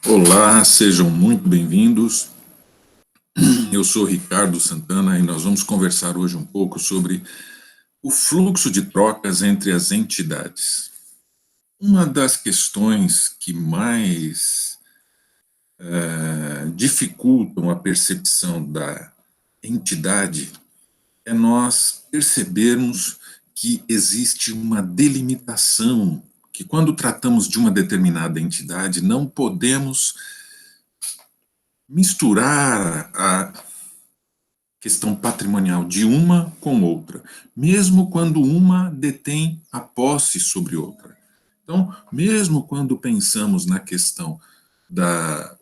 Olá, sejam muito bem-vindos. Eu sou Ricardo Santana e nós vamos conversar hoje um pouco sobre o fluxo de trocas entre as entidades. Uma das questões que mais dificultam a percepção da entidade é nós percebermos que existe uma delimitação, que quando tratamos de uma determinada entidade, não podemos misturar a questão patrimonial de uma com outra, mesmo quando uma detém a posse sobre outra. Então, mesmo quando pensamos na questão da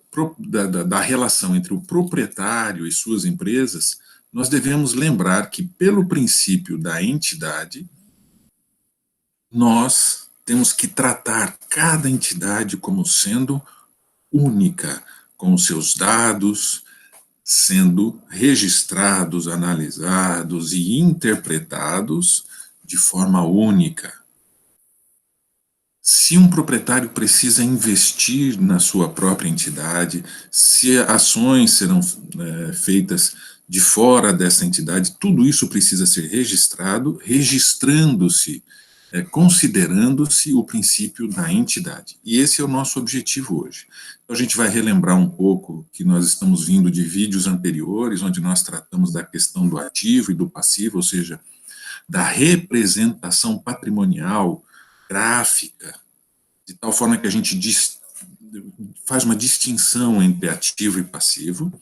relação entre o proprietário e suas empresas, nós devemos lembrar que, pelo princípio da entidade, nós temos que tratar cada entidade como sendo única, com os seus dados, sendo registrados, analisados e interpretados de forma única. Se um proprietário precisa investir na sua própria entidade, se ações serão feitas de fora dessa entidade, tudo isso precisa ser registrado, registrando-se, considerando-se o princípio da entidade. E esse é o nosso objetivo hoje. Então, a gente vai relembrar um pouco que nós estamos vindo de vídeos anteriores, onde nós tratamos da questão do ativo e do passivo, ou seja, da representação patrimonial gráfica, de tal forma que a gente faz uma distinção entre ativo e passivo.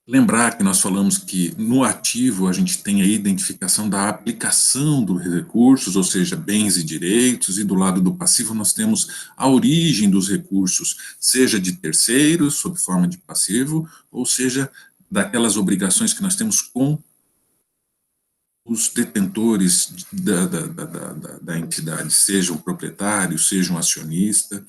Lembrar que nós falamos que no ativo a gente tem a identificação da aplicação dos recursos, ou seja, bens e direitos, e do lado do passivo nós temos a origem dos recursos, seja de terceiros, sob forma de passivo, ou seja, daquelas obrigações que nós temos com os detentores da entidade, seja o proprietário, seja um acionista,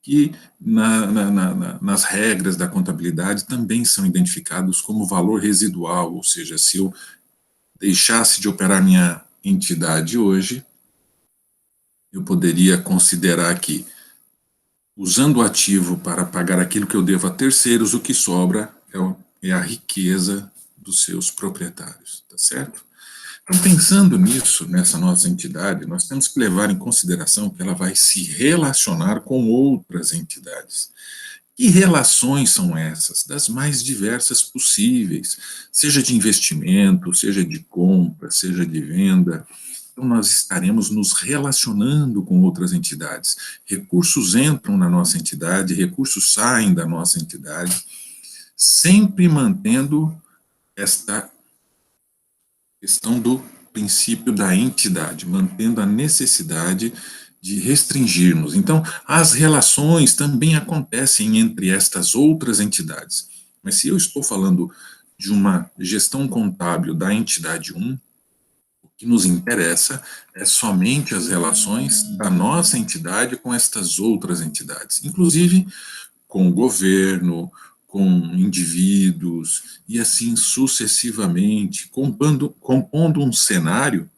que nas regras da contabilidade também são identificados como valor residual, ou seja, se eu deixasse de operar minha entidade hoje, eu poderia considerar que, usando o ativo para pagar aquilo que eu devo a terceiros, o que sobra é a riqueza dos seus proprietários, tá certo? Então, pensando nisso, nessa nossa entidade, nós temos que levar em consideração que ela vai se relacionar com outras entidades. Que relações são essas? Das mais diversas possíveis, seja de investimento, seja de compra, seja de venda. Então, nós estaremos nos relacionando com outras entidades. Recursos entram na nossa entidade, recursos saem da nossa entidade, sempre mantendo esta questão do princípio da entidade, mantendo a necessidade de restringirmos. Então, as relações também acontecem entre estas outras entidades. Mas se eu estou falando de uma gestão contábil da entidade 1, o que nos interessa é somente as relações da nossa entidade com estas outras entidades, inclusive com o governo, com indivíduos, e assim sucessivamente, compondo um cenário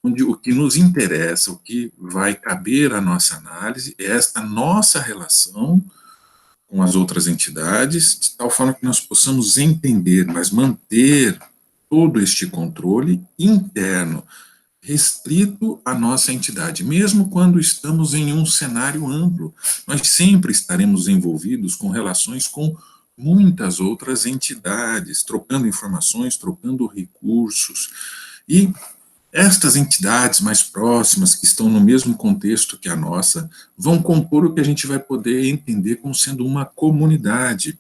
onde o que nos interessa, o que vai caber à nossa análise, é esta nossa relação com as outras entidades, de tal forma que nós possamos entender, mas manter todo este controle interno, restrito à nossa entidade, mesmo quando estamos em um cenário amplo. Nós sempre estaremos envolvidos com relações com muitas outras entidades, trocando informações, trocando recursos. E estas entidades mais próximas, que estão no mesmo contexto que a nossa, vão compor o que a gente vai poder entender como sendo uma comunidade,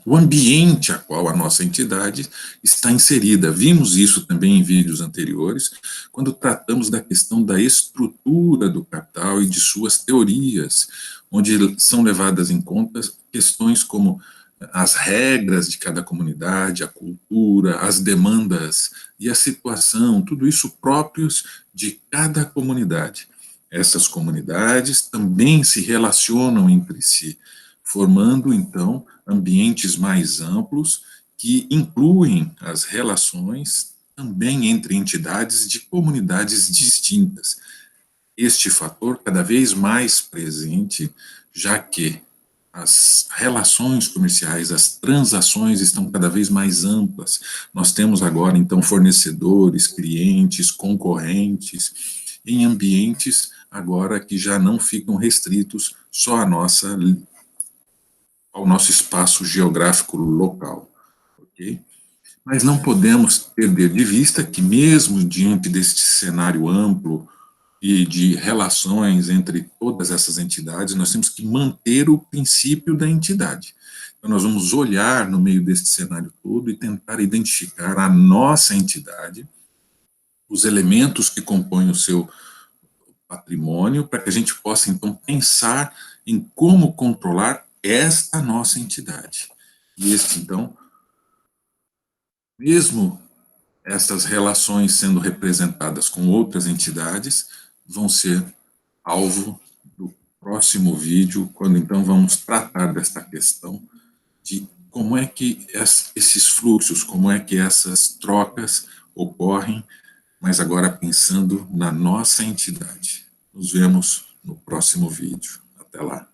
o ambiente a qual a nossa entidade está inserida. Vimos isso também em vídeos anteriores, quando tratamos da questão da estrutura do capital e de suas teorias, onde são levadas em conta questões como as regras de cada comunidade, a cultura, as demandas e a situação, tudo isso próprios de cada comunidade. Essas comunidades também se relacionam entre si, formando, então, ambientes mais amplos que incluem as relações também entre entidades de comunidades distintas. este fator cada vez mais presente, já que as relações comerciais, as transações estão cada vez mais amplas. Nós temos agora, então, fornecedores, clientes, concorrentes, em ambientes agora que já não ficam restritos só ao nosso espaço geográfico local, ok? Mas não podemos perder de vista que, mesmo diante deste cenário amplo e de relações entre todas essas entidades, nós temos que manter o princípio da entidade. Então, nós vamos olhar no meio deste cenário todo e tentar identificar a nossa entidade, os elementos que compõem o seu patrimônio, para que a gente possa, então, pensar em como controlar esta nossa entidade. E este, então, mesmo essas relações sendo representadas com outras entidades, vão ser alvo do próximo vídeo, quando então vamos tratar desta questão de como é que esses fluxos, como é que essas trocas ocorrem, mas agora pensando na nossa entidade. Nos vemos no próximo vídeo. Até lá.